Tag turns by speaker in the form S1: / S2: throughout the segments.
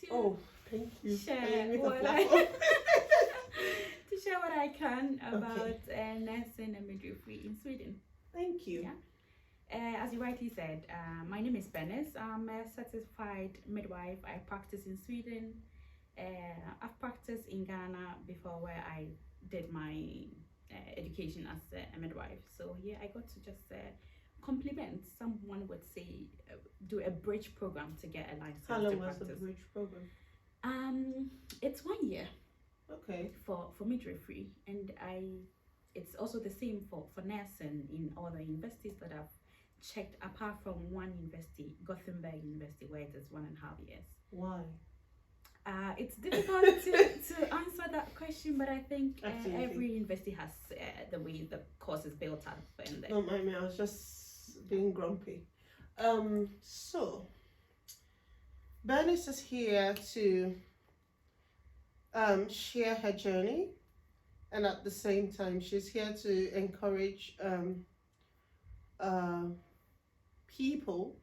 S1: to
S2: thank you.
S1: share what to share what I can about nursing and midwifery in Sweden.
S2: Thank you.
S1: Yeah. As you rightly said, my name is Bernice. I'm a certified midwife. I practice in Sweden. I've practiced in Ghana before, where I did my education as a midwife. So here I got to just complement, someone would say, do a bridge program to get a license.
S2: How long was the bridge program?
S1: It's 1 year.
S2: Okay.
S1: For midwifery, and it's also the same for nursing in all the universities that I've checked, apart from one university, Gothenburg University, where it is 1.5 years.
S2: Why?
S1: It's difficult to answer that question, but I think every university has the way the course is built up. And
S2: don't mind me, I was just being grumpy. So Bernice is here to share her journey, and at the same time she's here to encourage people,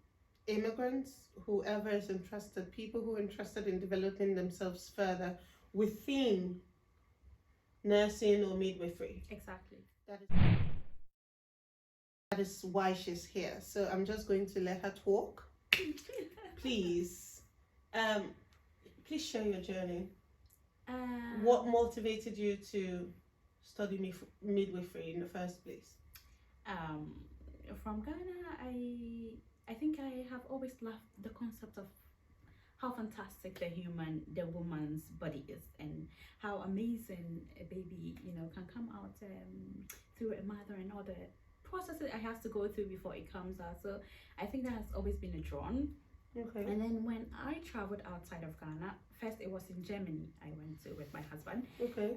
S2: immigrants, whoever is interested, people who are interested in developing themselves further within nursing or midwifery.
S1: Exactly.
S2: That is why she's here. So I'm just going to let her talk. Please share your journey. What motivated you to study midwifery in the first place?
S1: From Ghana, I think I have always loved the concept of how fantastic the woman's body is, and how amazing a baby, can come out through a mother, and all the processes it has to go through before it comes out. So I think that has always been a drawn.
S2: Okay.
S1: And then when I traveled outside of Ghana, first it was in Germany I went to with my husband.
S2: Okay.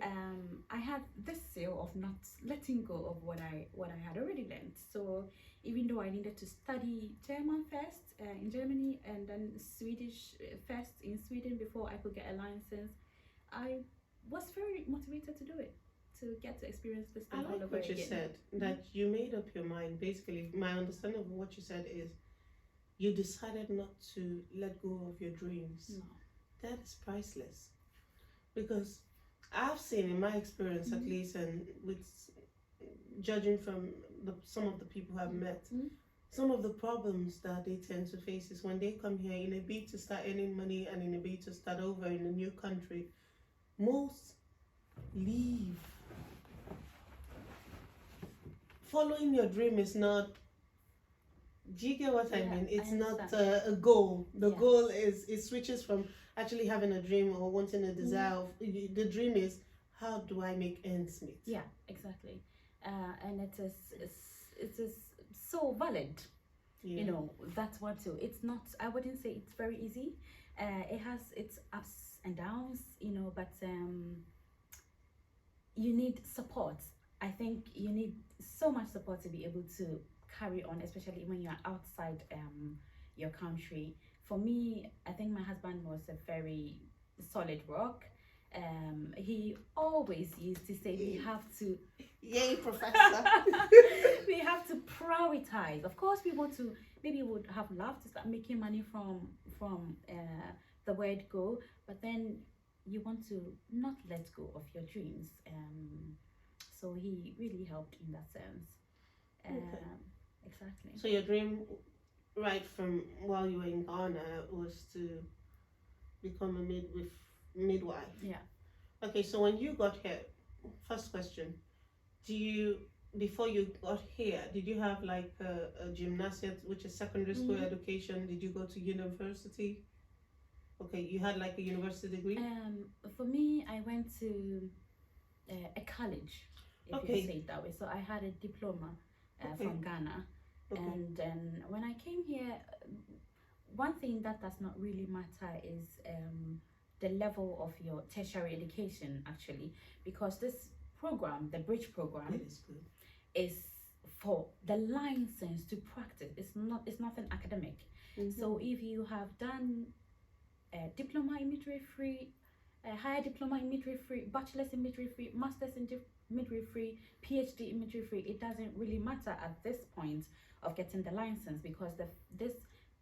S1: I had this zeal of not letting go of what I had already learned. So even though I needed to study German first in Germany, and then Swedish first in Sweden before I could get a license, I was very motivated to do it, to get to experience this thing all over again.
S2: I like what you said, that you made up your mind. Basically, my understanding of what you said is you decided not to let go of your dreams.
S1: No.
S2: That is priceless. Because I've seen, in my experience at least, and with judging from some of the people I've met, some of the problems that they tend to face is when they come here in a bid to start earning money and in a bid to start over in a new country, most leave. Following your dream is not, do you get what I mean? It's not a goal. The goal is, it switches from actually having a dream or wanting a desire. The dream is, how do I make ends meet?
S1: Yeah, exactly. And it is so valid.
S2: Yeah.
S1: That's what too. It's not, I wouldn't say it's very easy. It has its ups and downs, but you need support. I think you need so much support to be able to carry on, especially when you're outside your country. For me, I think my husband was a very solid rock. He always used to say we have to,
S2: yay, professor.
S1: we have to prioritize. Of course, we want to, maybe would have loved to start making money from the word go, but then you want to not let go of your dreams. So he really helped in that sense. Exactly.
S2: So your dream, right from while you were in Ghana, was to become a midwife.
S1: Yeah.
S2: Okay, so when you got here, first question, before you got here, did you have like a gymnasium, which is secondary school education? Did you go to university? Okay, you had like a university degree?
S1: For me, I went to a college, if you say it that way. So I had a diploma from Ghana. Okay. And then when I came here, one thing that does not really matter is the level of your tertiary education, actually, because this program, the bridge program, is for the license to practice. It's nothing academic. So if you have done a diploma in midwifery, a higher diploma in midwifery, bachelor's in midwifery, master's in midwifery, PhD in midwifery, it doesn't really matter at this point of getting the license, because this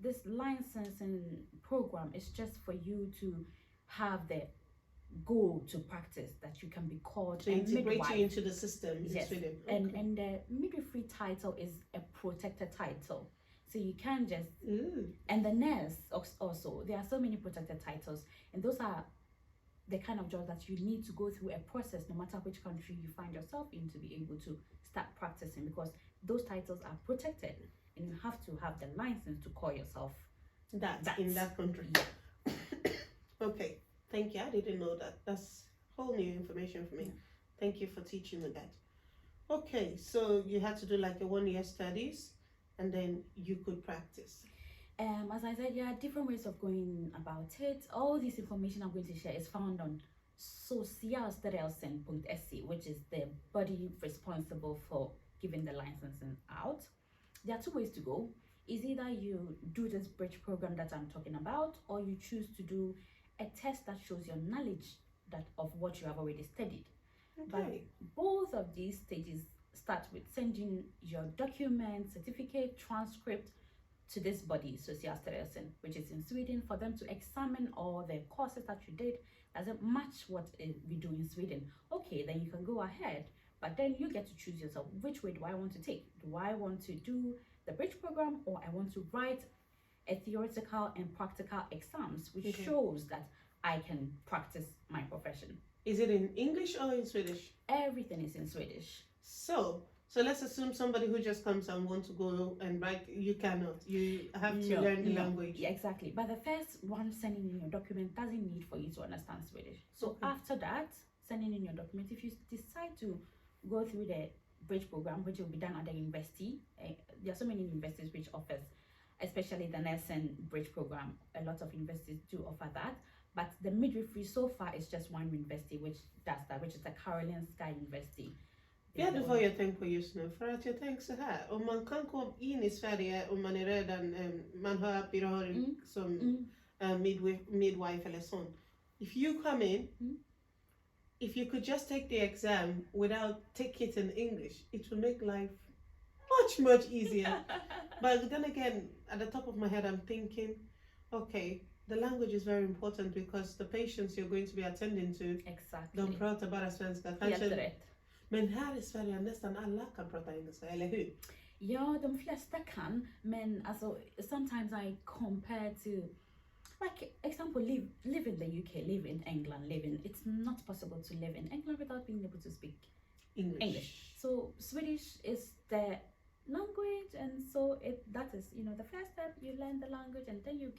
S1: this licensing program is just for you to have the goal to practice, that you can be called
S2: to integrate you into the system in Sweden.
S1: Okay. And the midwifery title is a protected title, so you can't just and the nurse also, there are so many protected titles, and those are the kind of jobs that you need to go through a process no matter which country you find yourself in to be able to start practicing, because those titles are protected and you have to have the license to call yourself
S2: that in that country. Okay, thank you. I didn't know that. That's whole new information for me. Thank you for teaching me that. Okay, so you had to do like a 1 year studies and then you could practice.
S1: As I said, there are different ways of going about it. All this information I'm going to share is found on Socialstyrelsen.se, which is the body responsible for giving the licensing out. There are two ways to go. Is either you do this bridge program that I'm talking about, or you choose to do a test that shows your knowledge of what you have already studied.
S2: Okay.
S1: But both of these stages start with sending your document, certificate, transcript to this body, Socialstyrelsen, which is in Sweden, for them to examine all the courses that you did. Does it match what we do in Sweden? Okay, then you can go ahead, but then you get to choose yourself. Which way do I want to take? Do I want to do the bridge program, or I want to write a theoretical and practical exams, which shows that I can practice my profession?
S2: Is it in English or in Swedish?
S1: Everything is in Swedish.
S2: So let's assume somebody who just comes and wants to go and write, you cannot. You have to learn the language.
S1: Yeah, exactly. But the first one, sending in your document, doesn't need for you to understand Swedish. So after that, sending in your document, if you decide to go through the bridge program, which will be done at the university, there are so many universities which offers, especially the nursing bridge program. A lot of universities do offer that. But the midwifery so far is just one university which does that, which is the Karolinska University.
S2: Ja, det var jag tänkt på just nu, för att jag tänker så här, om man kan komma in i Sverige om man är redan, man har behörig som midwife eller sånt. If you come in, if you could just take the exam without take it in English, it will make life much easier. But then again, at the top of my head, I'm thinking, okay, the language is very important because the patients you're going to be attending to, de pratar bara svenska.
S1: Helt rätt.
S2: Men här i Sverige nästan alla kan prata engelska, eller hur?
S1: Ja, de flesta kan, men alltså, sometimes I compare to, like, example, live in the UK, live in England, it's not possible to live in England without being able to speak English. So Swedish is the language, and so that is, the first step. You learn the language, and then you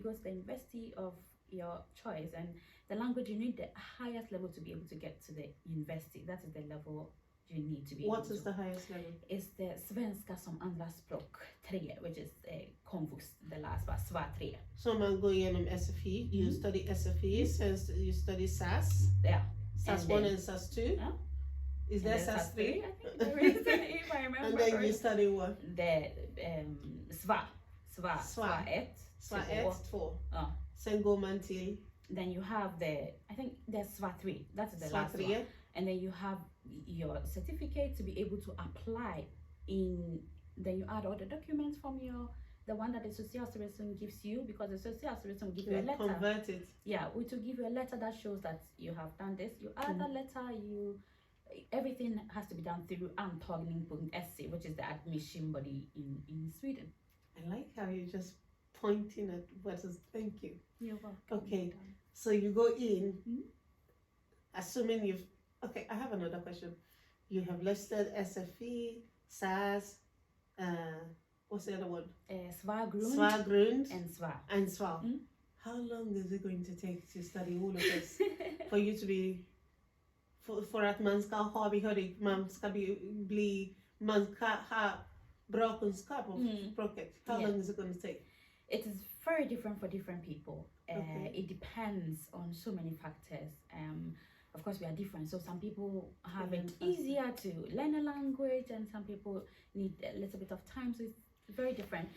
S1: go to the university of your choice, and the language, you need the highest level to be able to get to the university. That is the level you need to be able to.
S2: What is the highest level?
S1: It's the svenska som andra språk 3, which is komvux, the last one, SVA 3.
S2: So man går igenom SFI, you study SFI, since you study SAS.
S1: Yeah.
S2: SAS 1 and SAS 2.
S1: Yeah.
S2: Is there SAS 3?
S1: I think there is, if I remember.
S2: And then you study what?
S1: The SVA 1.
S2: SVA 1, 2.
S1: Ja.
S2: Sen går man till?
S1: Then you have I think there's SVA 3. That's the last one.
S2: Yeah.
S1: And then you have your certificate to be able to apply then you add all the documents from the one that the Socialstyrelsen gives you, because the Socialstyrelsen will give you a letter.
S2: Convert it.
S1: Yeah, we to give you a letter that shows that you have done this. You add that letter, everything has to be done through antagning.se, which is the admission body in Sweden.
S2: I like how you're just pointing at what is. Thank you.
S1: You're welcome.
S2: Okay, so you go in, assuming you've. Okay, I have another question. You have listed SFE, SAS, what's the other one?
S1: SVA-grund
S2: and SVA. How long is it going to take to study all of this for you to be? För att man ska ha behörig, man ska man ska ha bra kunskap om språket. How long is it going to take?
S1: It is very different for different people. It depends on so many factors. Of course, we are different. So some people have it easier to learn a language, and some people need a little bit of time. So it's very different.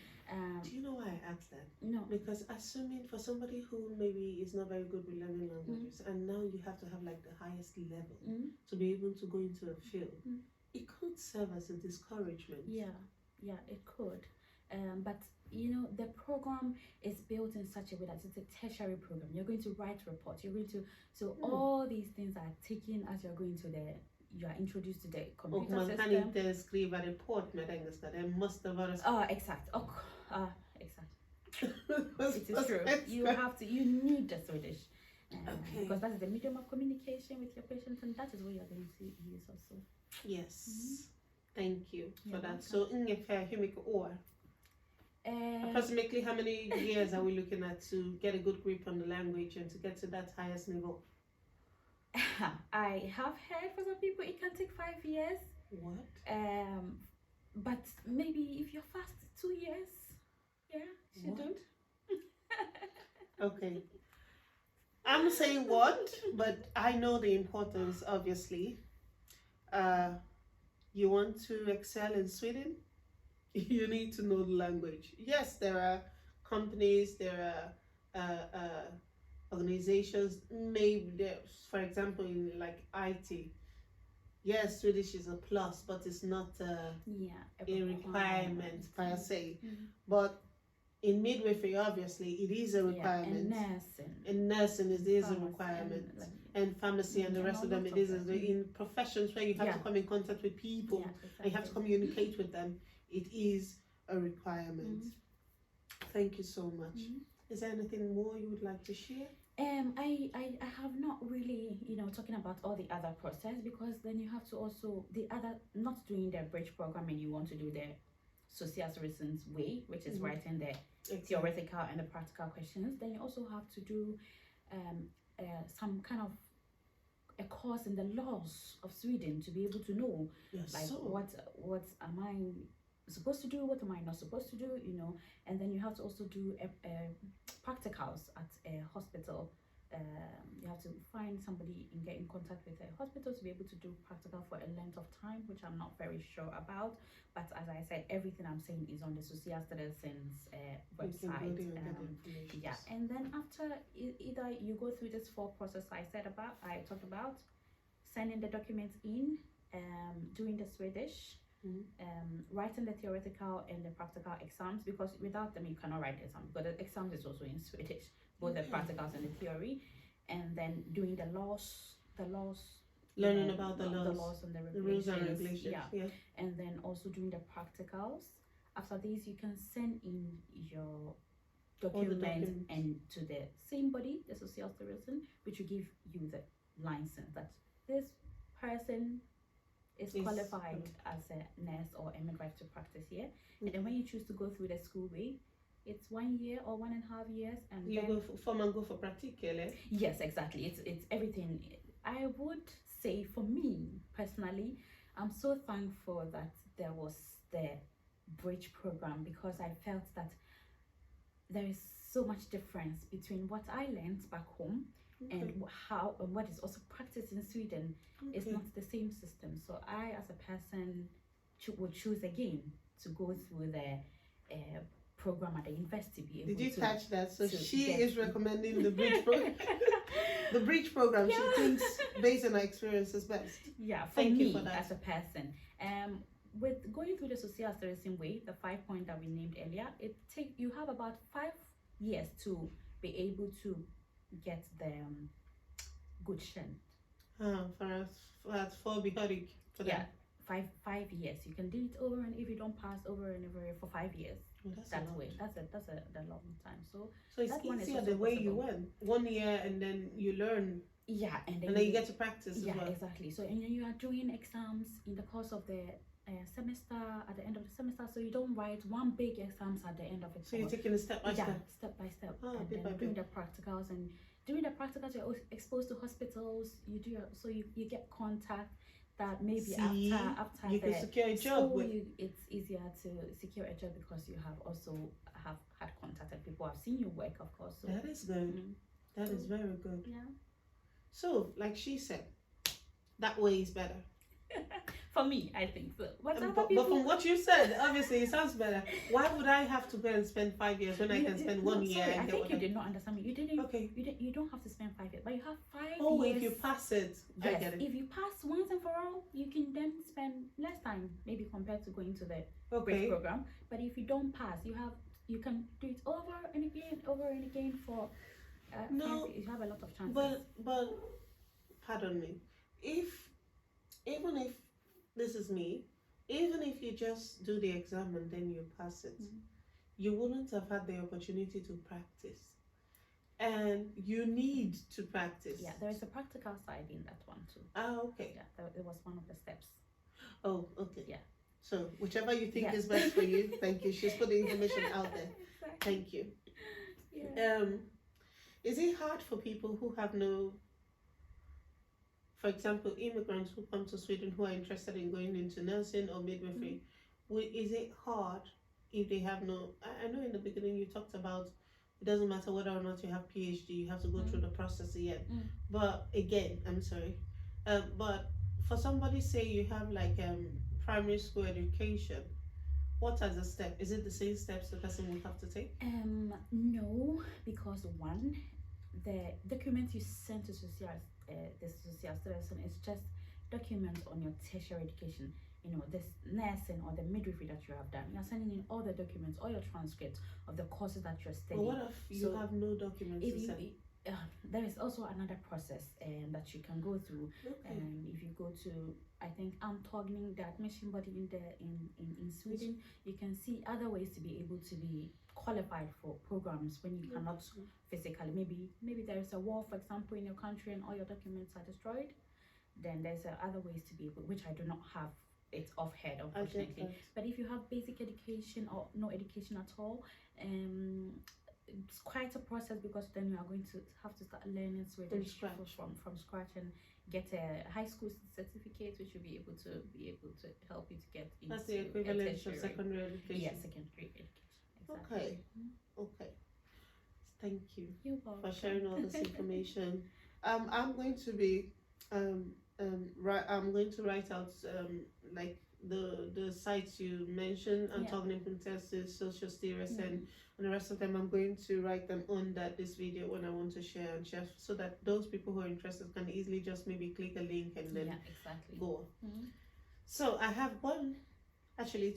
S2: Do you know why I asked that?
S1: No.
S2: Because assuming for somebody who maybe is not very good with learning languages, and now you have to have like the highest level to be able to go into a field, it could serve as a discouragement.
S1: Yeah, it could. But the program is built in such a way that it's a tertiary program. You're going to write reports. You're going to, so all these things are taken as you're going to you are introduced to the computer
S2: man
S1: system.
S2: kan inte skriva report med engelska. Det måste vara...
S1: Exakt. Exakt. It is true. You need the Swedish. Because that is the medium of communication with your patients, and that is what you're going to use also.
S2: Yes. Thank you for that. So ungefär hur mycket år? Approximately how many years are we looking at to get a good grip on the language and to get to that highest level?
S1: I have heard for some people it can take 5 years.
S2: What?
S1: But maybe if you're fast, 2 years. Yeah, shouldn't.
S2: Okay. I'm saying what, but I know the importance, obviously. You want to excel in Sweden? You need to know the language. Yes, there are companies, there are organizations, maybe there's, for example, in like IT. Yes, Swedish is a plus, but it's not a requirement per se. But in midwifery, obviously, it is a requirement. And nursing is a requirement. And pharmacy and the rest of them, it is in professions where you have to come in contact with people and you have to communicate with them. It is a requirement. Thank you so much. Is there anything more you would like to share?
S1: I have not really, talking about all the other process, because then you have to also, not doing the bridge program, and you want to do the social services way, which is writing the theoretical and the practical questions. Then you also have to do some kind of a course in the laws of Sweden to be able to know, what am I supposed to do, what am I not supposed to do, and then you have to also do practicals at a hospital. You have to find somebody and get in contact with a hospital to be able to do practical for a length of time, which I'm not very sure about. But as I said, everything I'm saying is on the Social Citizens website. And then after either you go through this 4 process I talked about, sending the documents in, doing the Swedish, writing the theoretical and the practical exams, because without them you cannot write the exam, because the exams is also in Swedish, both the practicals and the theory, and then doing the laws,
S2: learning about the laws
S1: and
S2: the rules and regulations,
S1: and then also doing the practicals. After this, you can send in your documents and to the same body, the social services, which will give you the license that this person is qualified as a nurse or a midwife to practice here. And then when you choose to go through the school way, it's 1 year or 1.5 years, and
S2: you go for practical.
S1: Yes, exactly. It's everything. I would say, for me personally, I'm so thankful that there was the bridge program, because I felt that there is so much difference between what I learned back home and what is also practiced in Sweden. It's not the same system. So I, as a person, would choose again to go through the program at the university.
S2: Did you catch that? So she is recommending the bridge program. The bridge program, she thinks, based on her experience, is best.
S1: Yeah, Thank you for that. As a person. With going through the social servicing way, the 5 points that we named earlier, you have about 5 years to be able to get the godkänd. For that. 5 years. You can do it over, and if you don't pass, over and over for 5 years. That's a long time. So
S2: it's easier the way you went 1 year, and then you learn.
S1: Yeah, and
S2: then you get to practice as well.
S1: Yeah, exactly. So and you are doing exams in the course of the semester, at the end of the semester. So you don't write one big exams at the end of it.
S2: So you're taking it step by step.
S1: Step by step. And then doing the practicals, and doing the practicals, you're exposed to hospitals. You get contact. That maybe after
S2: you can secure a job.
S1: It's easier to secure a job, because you have had contact and people have seen your work, of course. So.
S2: That is good. That is very good.
S1: Yeah.
S2: So, like she said, that way is better.
S1: For me, I think so.
S2: But from what you said, obviously it sounds better. Why would I have to go and spend 5 years when I can spend 1 year?
S1: Sorry, I think you did not understand me. You didn't. Okay. You don't have to spend 5 years, but you have 5 years.
S2: Oh, if you pass it,
S1: yes.
S2: I get it.
S1: If you pass once and for all, you can then spend less time, maybe compared to going to the bridge program. But if you don't pass, you you can do it over and again for
S2: No,
S1: you have a lot of chances.
S2: but pardon me, if even if this is me, even if you just do the exam and then you pass it, you wouldn't have had the opportunity to practice, and you need to practice.
S1: Yeah, there is a practical side in that one too.
S2: Okay.
S1: Yeah, it was one of the steps.
S2: Oh, okay.
S1: Yeah.
S2: So whichever you think is best for you. Thank you. She's put the information out there.
S1: Exactly.
S2: Thank you.
S1: Yeah.
S2: Is it hard for people who have no, for example, immigrants who come to Sweden who are interested in going into nursing or midwifery? Is it hard if they have no? I know in the beginning you talked about it doesn't matter whether or not you have PhD, you have to go through the process again. But again, I'm sorry, but for somebody, say you have like primary school education, what are the steps? Is it the same steps the person will have to take?
S1: No, because one, the documents you send to the social person is just documents on your tertiary education. You know, this nursing or the midwifery that you have done. You're sending in all the documents, all your transcripts of the courses that you're studying.
S2: But what if you have no documents to send?
S1: There is also another process that you can go through. If you go to, I think, Antogning, the admission body in Sweden, you can see other ways to be able to be qualified for programs when you cannot physically. Maybe there is a war, for example, in your country and all your documents are destroyed. Then there's other ways to be able, which I do not have it off head, unfortunately. But if you have basic education or no education at all, it's quite a process, because then you are going to have to start learning Swedish from scratch and get a high school certificate, which will be able to help you to get into.
S2: That's the equivalent of secondary education.
S1: Yes, secondary education.
S2: Exactly. Okay. Thank you
S1: for
S2: sharing all this information. I'm going to be I'm going to write out like the sites you mentioned, Antognin Contested, Social Theorists, and the rest of them. I'm going to write them on this video when I want to share, so that those people who are interested can easily just maybe click a link and then go. So I have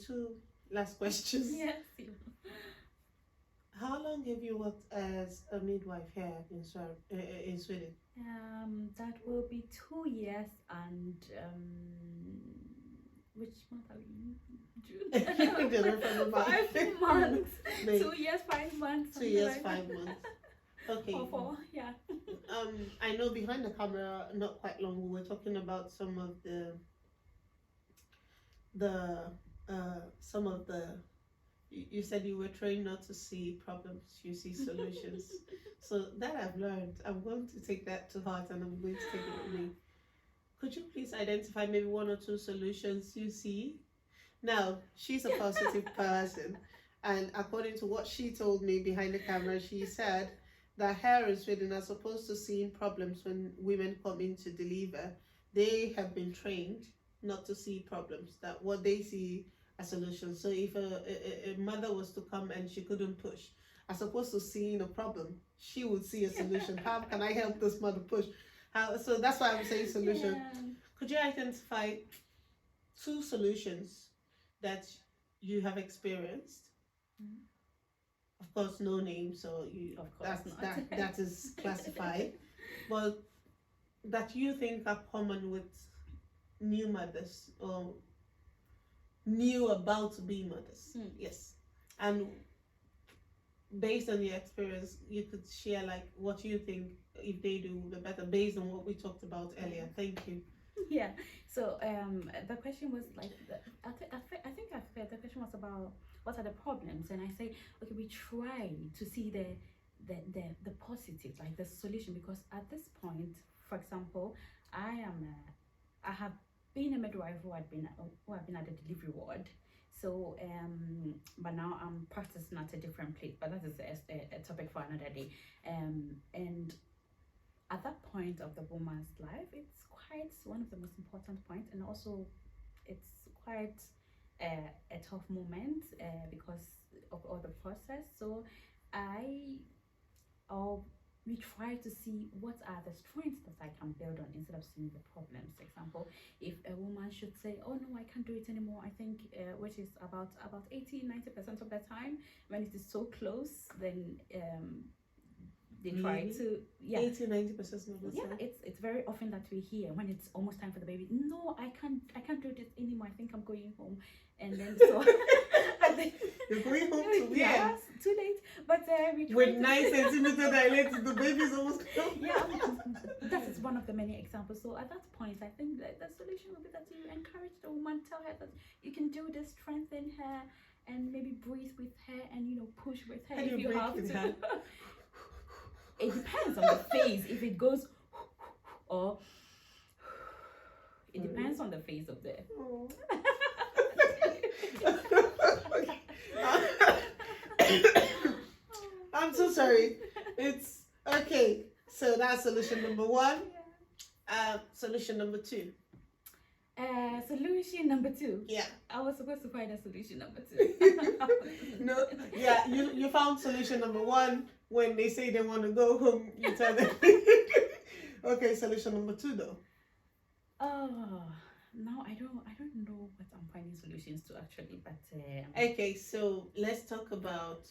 S2: two last questions.
S1: Yes.
S2: How long have you worked as a midwife here in Sweden?
S1: That will be 2 years and which month are we in? June. 5 months. 2 years, 5 months.
S2: 2 years, 5 months. Okay.
S1: Or 4, yeah.
S2: I know behind the camera, not quite long, we were talking about some of the you said you were trained not to see problems, you see solutions. So that I've learned. I'm going to take that to heart, and I'm going to take it with me. Could you please identify maybe 1 or 2 solutions you see? Now, she's a positive person, and according to what she told me behind the camera, she said that here in Sweden are supposed to see problems when women come in to deliver. They have been trained not to see problems, that what they see a solution. So if a mother was to come and she couldn't push, as opposed to seeing a problem, she would see a solution. How can I help this mother push? So that's why I'm saying solution. Could you identify 2 solutions that you have experienced? Of course, no name, so that is classified. But that you think are common with new mothers or new about to be mothers. Yes. And based on your experience, you could share like what you think if they do the better based on what we talked about earlier. Thank you.
S1: Yeah. So the question was like I think the question was about what are the problems, and I say okay, we try to see the positive, like the solution, because at this point, for example, I have been a midwife who have been at the delivery ward. So but now I'm practicing at a different place, but that is a topic for another day. And at that point of the woman's life, it's quite one of the most important points, and also it's quite a tough moment because of all the process. So we try to see what are the strengths that I can build on instead of seeing the problems. For example, if a woman should say, oh no, I can't do it anymore, I think which is about 80-90% of the time, when it is so close, then they try to
S2: 80-90% of the time.
S1: It's very often that we hear when it's almost time for the baby, no, I can't do this anymore, I think I'm going home. And then so
S2: you're going home to where?
S1: Yes, too late. But we try
S2: with 9 centimeters dilated, the baby's almost gone.
S1: Yeah, that is one of the many examples. So at that point, I think that the solution would be that you encourage the woman, tell her that you can do this, strengthen her, and maybe breathe with her, and push with her if you have to. It depends on the phase. If it goes or it depends on the phase of the.
S2: I'm so sorry. It's okay. So that's solution number 1. Solution number 2.
S1: Solution number 2.
S2: Yeah.
S1: I was supposed to find a solution number 2.
S2: No. Yeah. You found solution number 1 when they say they want to go home. You tell them. Okay. Solution number 2 though.
S1: No, I don't know what I'm finding solutions to actually, but
S2: okay, so let's talk about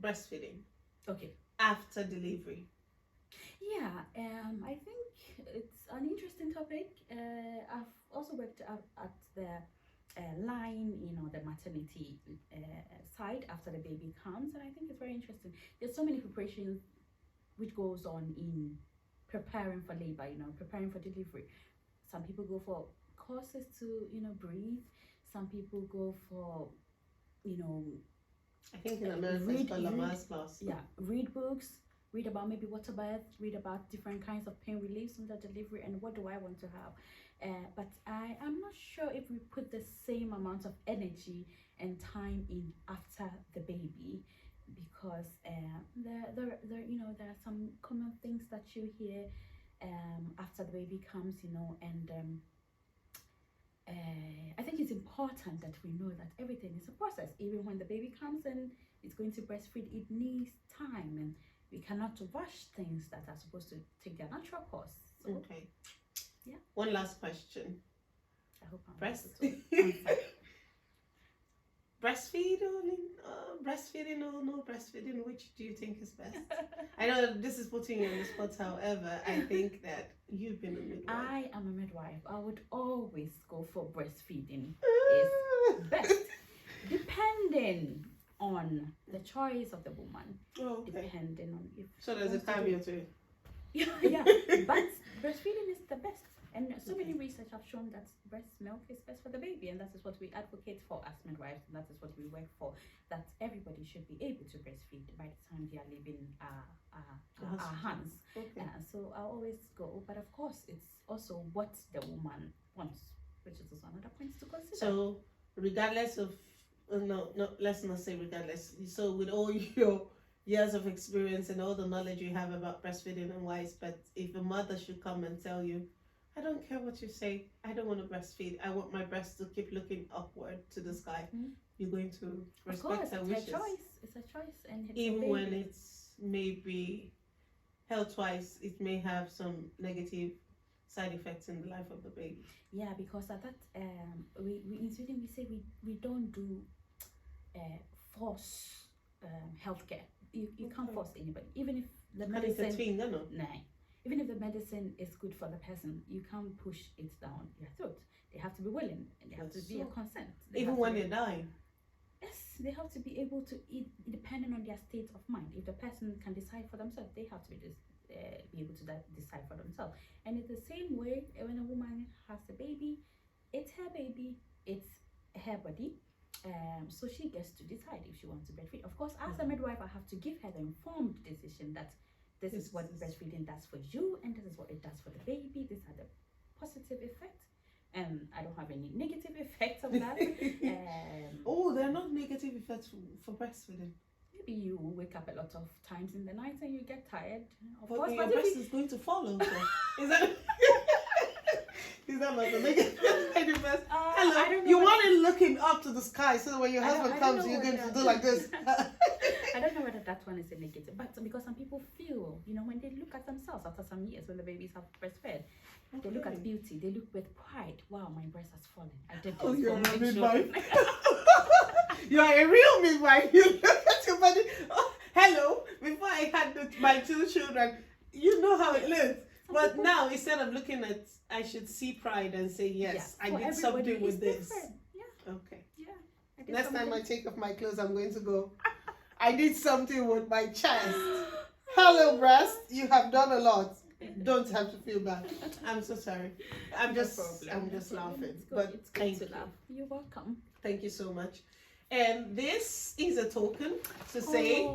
S2: breastfeeding.
S1: Okay.
S2: After delivery.
S1: Yeah, I think it's an interesting topic. I've also worked at the line, the maternity side after the baby comes, and I think it's very interesting. There's so many preparations which goes on in preparing for labor, preparing for delivery. Some people go for courses to, breathe. Some people go for,
S2: I think in America it's called Lama's class.
S1: Yeah, read books, read about maybe water birth, read about different kinds of pain reliefs under delivery, and what do I want to have. But I am not sure if we put the same amount of energy and time in after the baby, because there are some common things that you hear after the baby comes, and I think it's important that we know that everything is a process. Even when the baby comes and it's going to breastfeed, it needs time, and we cannot rush things that are supposed to take their natural course. So,
S2: okay.
S1: Yeah.
S2: One last question.
S1: I hope I'm
S2: breastfeeding or no breastfeeding, which do you think is best? I know this is putting you on the spot, however, I think that you've been a midwife.
S1: I am a midwife. I would always go for breastfeeding. It's best, depending on the choice of the woman.
S2: Oh, okay.
S1: Depending on if.
S2: So there's a caveat to it.
S1: Yeah, but breastfeeding is the best. And so many research have shown that breast milk is best for the baby, and that is what we advocate for as midwives, and that is what we work for, that everybody should be able to breastfeed by the time they are leaving our hands.
S2: Okay.
S1: So I always go, but of course it's also what the woman wants, which is also another point to consider.
S2: So regardless of, no, let's not say regardless. So with all your years of experience and all the knowledge you have about breastfeeding and wise, but if a mother should come and tell you, I don't care what you say, I don't want to breastfeed, I want my breast to keep looking upward to the sky, you're going to respect her wishes.
S1: It's a choice, and it's
S2: even when it's maybe health-wise, it may have some negative side effects in the life of the baby.
S1: Yeah, because at that we in Sweden we say we don't do force healthcare. You can't force anybody, even if the medicine. Even if the medicine is good for the person, you can't push it down their throat. They have to be willing, and they have to be a consent.
S2: Even when they're dying.
S1: Yes, they have to be able to eat depending on their state of mind. If the person can decide for themselves, they have to be able to decide for themselves. And in the same way, when a woman has a baby, it's her baby, it's her body. So she gets to decide if she wants to breastfeed. Of course, as a midwife, I have to give her the informed decision that this is what breastfeeding does for you, and this is what it does for the baby. These are the positive effects, and I don't have any negative effects of that.
S2: Oh, there are not negative effects for breastfeeding.
S1: Maybe you wake up a lot of times in the night and you get tired. Of
S2: but
S1: course,
S2: your breast is going to fall also. Is that not the negative effect? Hello, you want it looking up to the sky, so when your husband comes, you're going to do like this.
S1: I don't know whether that one is a negative, but because some people feel, when they look at themselves after some years when the babies have breastfed, they look at beauty, they look with pride. Wow, my breast has fallen. I did this.
S2: Oh, you're a midwife. You are a real midwife. You look at your body. Oh, hello. Before I had my 2 children, you know how it looks. But now, instead of looking at, I should see pride and say, yes, I did something with this.
S1: Yeah.
S2: Okay.
S1: Yeah.
S2: Next time I take off my clothes, I'm going to go, I did something with my chest. Hello, breast. You have done a lot. Don't have to feel bad. I'm so sorry. I'm just laughing. But thank you.
S1: You're welcome.
S2: Thank you so much. And this is a token to say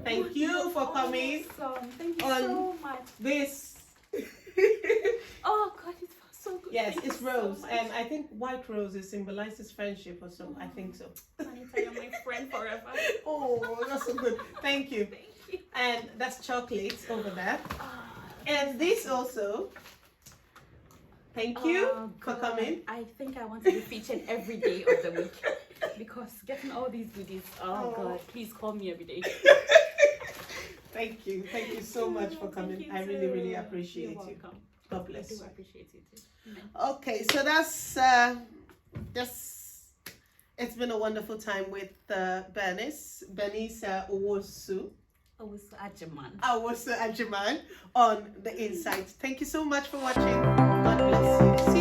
S2: thank you for coming.
S1: Awesome. Thank you so much.
S2: This.
S1: Oh God, it feels so good.
S2: Yes, it's rose, and I think white roses symbolizes friendship or something. I think so.
S1: Anita, you're my friend forever.
S2: Oh, that's so good. Thank you.
S1: Thank you.
S2: And that's chocolate over there. And this also. Thank you for coming.
S1: I think I want to be featured every day of the week because getting all these goodies. Oh God, please call me every day.
S2: Thank you. Thank you so much for coming. I really, really appreciate you. God bless you.
S1: I do appreciate you too.
S2: Okay, so that's it's been a wonderful time with Bernice Owuso. Owuso Ajiman on The Insight. Thank you so much for watching. God bless you.